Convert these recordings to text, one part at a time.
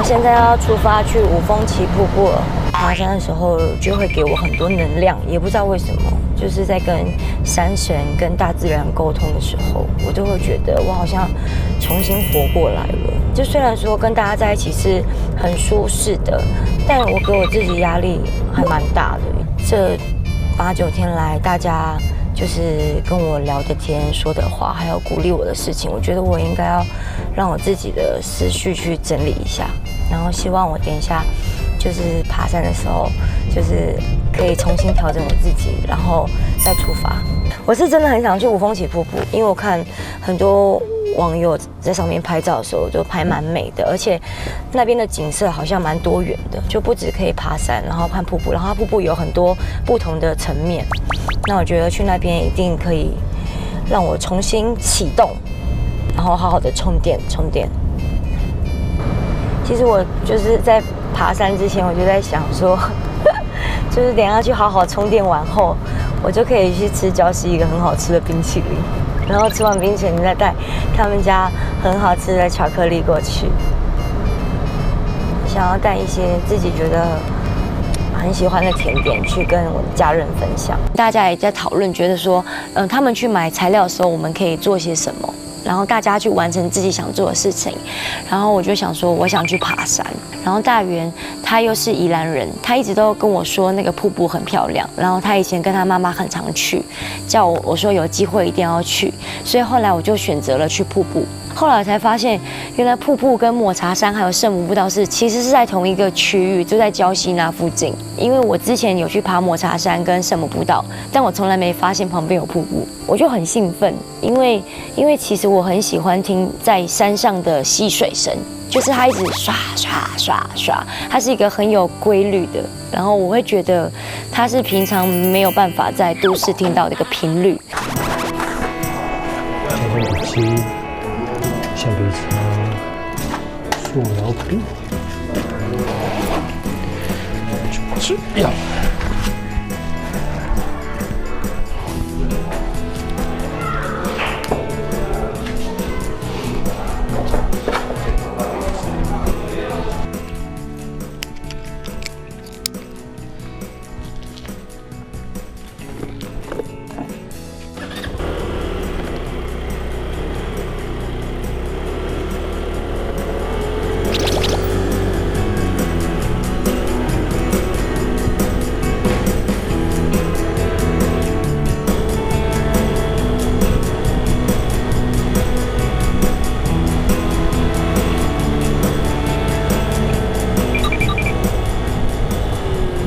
现在要出发去五峰旗瀑布了。爬山的时候就会给我很多能量，也不知道为什么，就是在跟山神、跟大自然沟通的时候，我都会觉得我好像重新活过来了。就虽然说跟大家在一起是很舒适的，但我给我自己压力还蛮大的。这8、9天来，大家就是跟我聊的天、说的话，还有鼓励我的事情，我觉得我应该要让我自己的思绪去整理一下，然后希望我等一下就是爬山的时候，就是可以重新调整我自己，然后再出发。我是真的很想去五峰旗瀑布，因为我看很多网友在上面拍照的时候都拍蛮美的，而且那边的景色好像蛮多元的，就不只可以爬山，然后看瀑布，然后瀑布有很多不同的层面。那我觉得去那边一定可以让我重新启动，然后好好的充电。其实我就是在爬山之前，我就在想说，就是等一下去好好充电完后，我就可以去吃礁溪一个很好吃的冰淇淋，然后吃完冰淇淋再带他们家很好吃的巧克力过去。想要带一些自己觉得很喜欢的甜点去跟我的家人分享。大家也在讨论，觉得说，他们去买材料的时候，我们可以做些什么？然后大家去完成自己想做的事情，然后我就想说，我想去爬山。然后大元他又是宜兰人，他一直都跟我说那个瀑布很漂亮，然后他以前跟他妈妈很常去，叫我说有机会一定要去，所以后来我就选择了去瀑布。后来才发现，原来瀑布跟抹茶山还有圣母步道其实是在同一个区域，就在礁溪那附近。因为我之前有去爬抹茶山跟圣母步道，但我从来没发现旁边有瀑布，我就很兴奋，因为其实我很喜欢听在山上的溪水声，就是它一直刷刷刷刷，它是一个很有规律的，然后我会觉得它是平常没有办法在都市听到的一个频率。橡皮擦、塑料笔，就这样。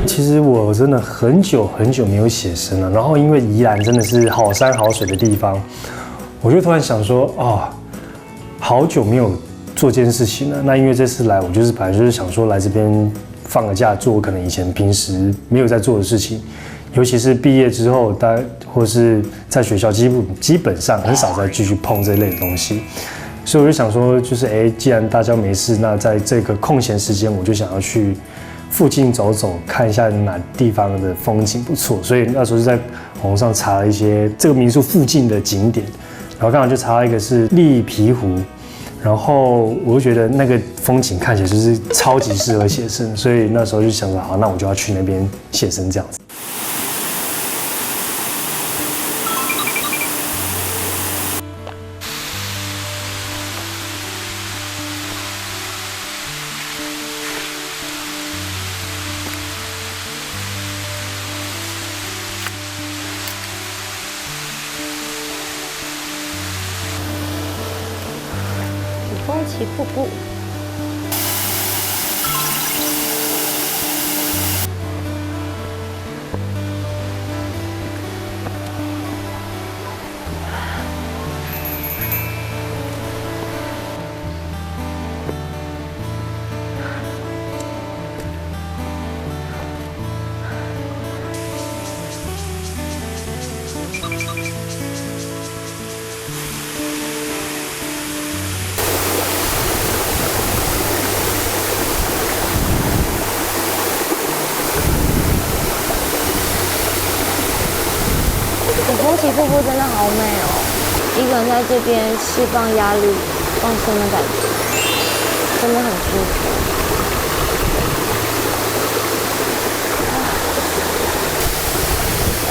其实我真的很久没有写生了，然后因为宜兰真的是好山好水的地方，我就突然想说，好久没有做这件事情了。那因为这次来，我就是本来就是想说来这边放个假，做可能以前平时没有在做的事情，尤其是毕业之后，或是在学校基本上很少再继续碰这类的东西。所以我就想说，就是既然大家没事，那在这个空闲时间，我就想要去附近走走，看一下哪地方的风景不错，所以那时候就在网上查了一些这个民宿附近的景点，然后刚好就查到一个是栗皮湖，然后我就觉得那个风景看起来就是超级适合写生，所以那时候就想说，好，那我就要去那边写生这样子。五峰旗瀑布。五峰旗瀑布真的好美哦！一个人在这边释放压力、放松的感觉，真的很舒服。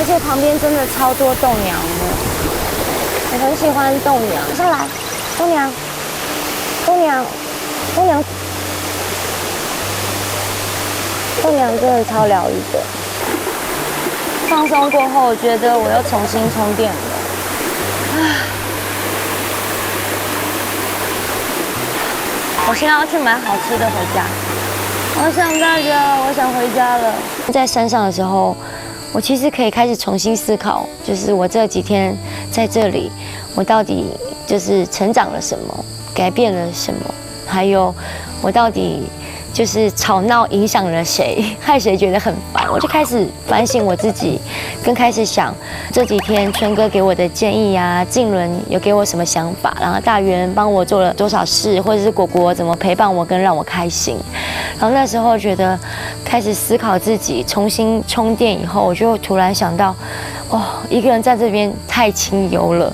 而且旁边真的超多豆娘的，我很喜欢豆娘。上来，豆娘，豆娘，豆娘，豆娘真的超疗愈的。放松过后，我觉得我又重新充电了。我现在要去买好吃的回家。我想大家，我想回家了。在山上的时候，我其实可以开始重新思考，就是我这几天在这里，我到底就是成长了什么，改变了什么，还有我到底就是吵闹影响了谁，害谁觉得很烦。我就开始反省我自己，更开始想这几天春哥给我的建议啊，静伦有给我什么想法，然后大元帮我做了多少事，或者是果果怎么陪伴我跟让我开心。然后那时候觉得开始思考自己，重新充电以后，我就突然想到，哦，一个人在这边太清幽了，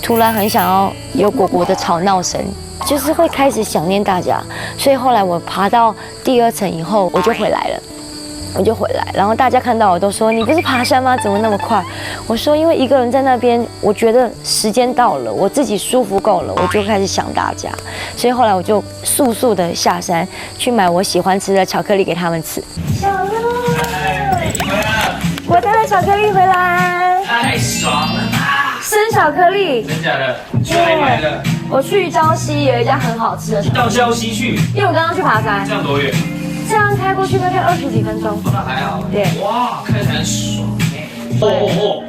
突然很想要有果果的吵闹声。就是会开始想念大家，所以后来我爬到第2层以后，我就回来了。然后大家看到我都说：“你不是爬山吗？怎么那么快？”我说：“因为一个人在那边，我觉得时间到了，我自己舒服够了，我就开始想大家。所以后来我就速的下山去买我喜欢吃的巧克力给他们吃。小乐，我带了巧克力回来，太爽了吧！生巧克力，真假的？你去哪里买的？我去礁溪有一家很好吃的，到礁溪去，因为我刚刚去爬山，这样多远？这样开过去大概20几分钟。那还好。对，哇，看起来很爽哎。哦，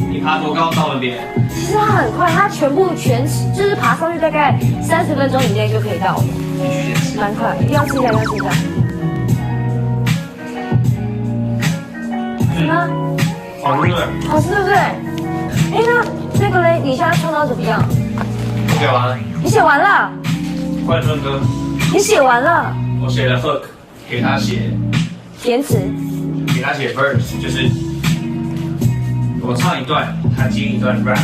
你爬多高到那边？其实它很快，它就是爬上去大概30分钟以内就可以到了。必须先吃。蛮快，一定要吃一下，要吃一下。什么？好吃的。好吃对不对？哎，那个嘞，你现在冲到怎么样？写完了。你写完了？冠春哥。你写完了？我写了 hook， 给他写填词，给他写 verse， 就是我唱一段，他接一段 rap，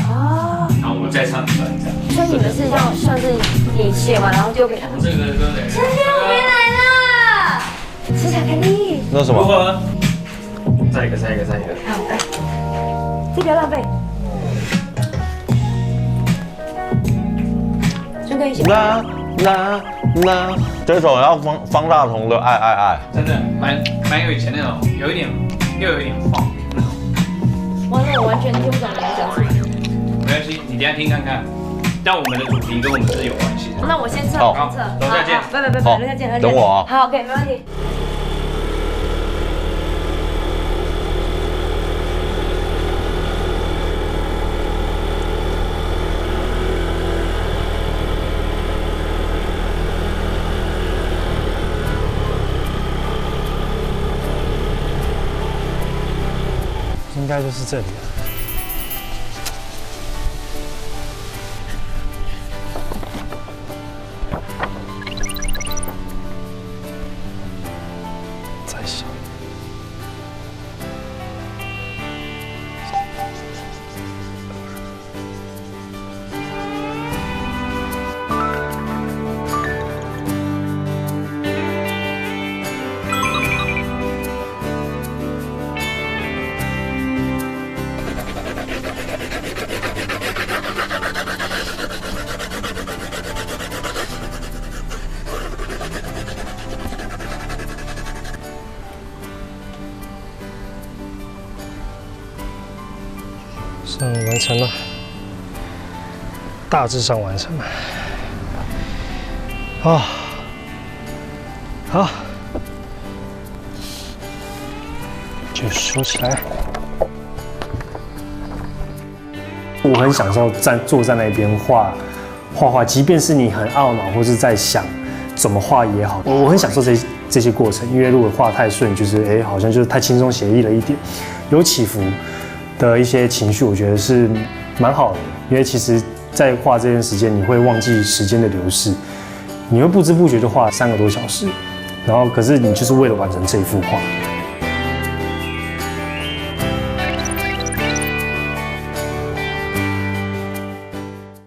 然后我再唱一段这样。所以你们是要算是你写完然后丢给他们。这个歌嘞。春天我回来了，吃巧克力。那什么？如何？再一个。好，来，这不要浪费。春哥，你写。那这首要方大同的爱爱爱，真的蛮有以前那种，又有一点放那种。完了，我完全听不懂你在讲什么。没关系，你等一下听看看。但我们的主题跟我们是有关系的。那我先撤，好我先撤。等下见拜，好等下见，等我啊好，OK，没问题。应该就是这里了。再小。完成了，大致上完成了。好，就收起来。我很享受坐在那边画画，即便是你很懊恼或是在想怎么画也好，我很享受这些过程。因为如果画太顺，就是好像就是太轻松写意了一点，有起伏的一些情绪，我觉得是蛮好的。因为其实，在画这段时间，你会忘记时间的流逝，你会不知不觉就画了3个多小时，然后可是你就是为了完成这一幅画。